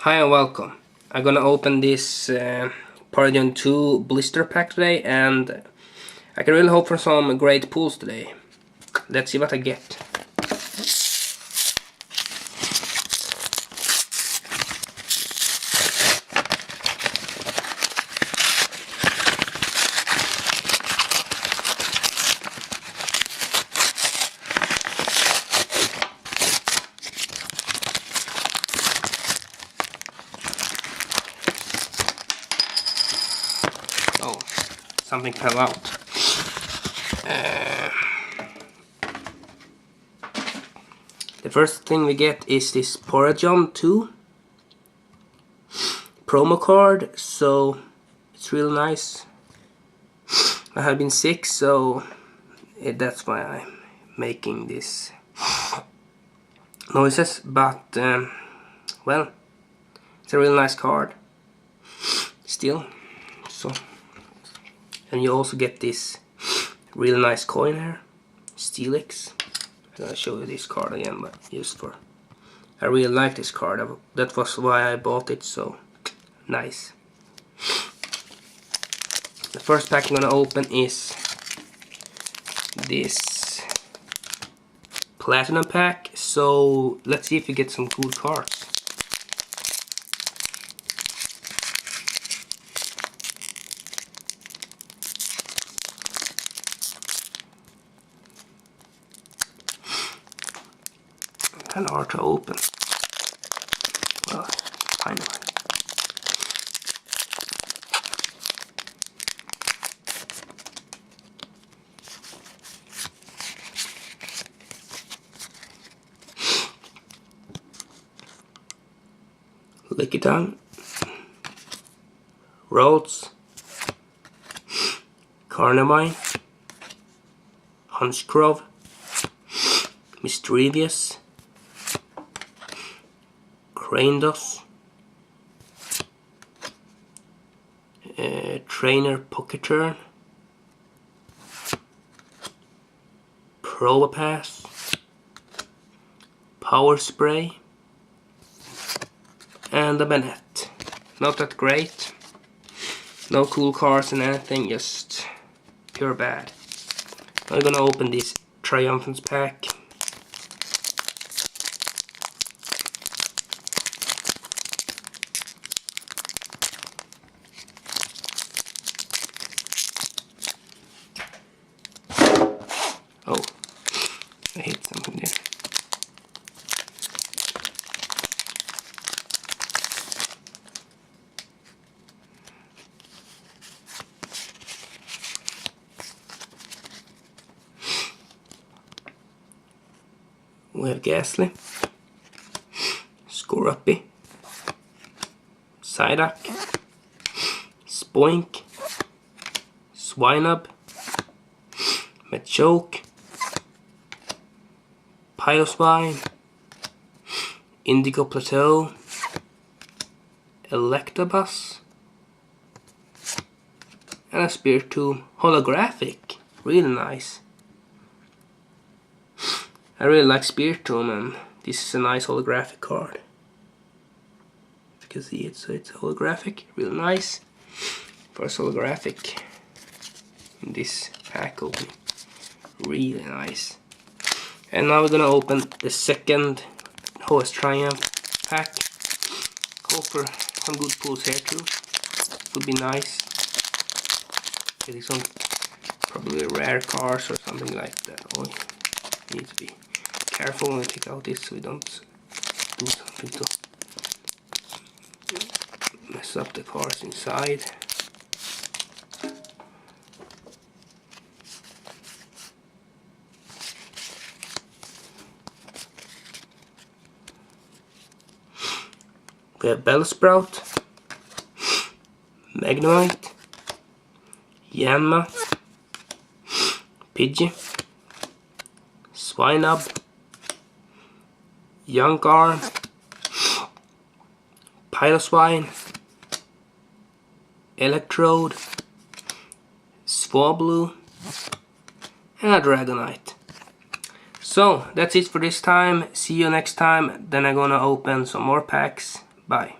Hi and welcome. I'm gonna open this Porygon 2 Blister Pack today, and I can really hope for some great pulls today. Let's see what I get. Oh, something fell out. The first thing we get is this Porygon 2 promo card, so it's real nice. I have been sick, so that's why I'm making this noises, but well, it's a real nice card still. So, and you also get this real nice coin here, Steelix. I'm gonna show you this card again, but just for, I really like this card. That was why I bought it. So nice. The first pack I'm gonna open is this Platinum pack. So let's see if we get some cool cards. Kind of hard to open. Well, finally. Lickitung, Rhodes, Carnivine, Hunchcrove, Mischievous, Cranedos, Trainer Pocketurn, Probopass, Power Spray, and a Bennett. Not that great. No cool cards and anything, just pure bad. I'm gonna open this Triumphant pack. Oh, I hit something there. We have Ghastly, Scoruppy, Psyduck, Spoink, Swinub, Machoke, Piloswine, Indigo Plateau, Electabuzz, and a Spiritomb holographic. Really nice. I really like Spiritomb, and this is a nice holographic card. You can see it, so it's holographic, really nice. First holographic in this pack opening, really nice. And now we're gonna open the second OS Triumph pack. Hope for some good pulls here too. Would be nice. Getting some probably rare cards or something like that. Oh, you need to be careful when we take out this so we don't do something to mess up the cards inside. We have Bellsprout, Magnemite, Yanma, Pidgey, Swinub, Youngarm, Piloswine, Electrode, Swablu, and a Dragonite. So that's it for this time. See you next time. Then I'm gonna open some more packs. Bye.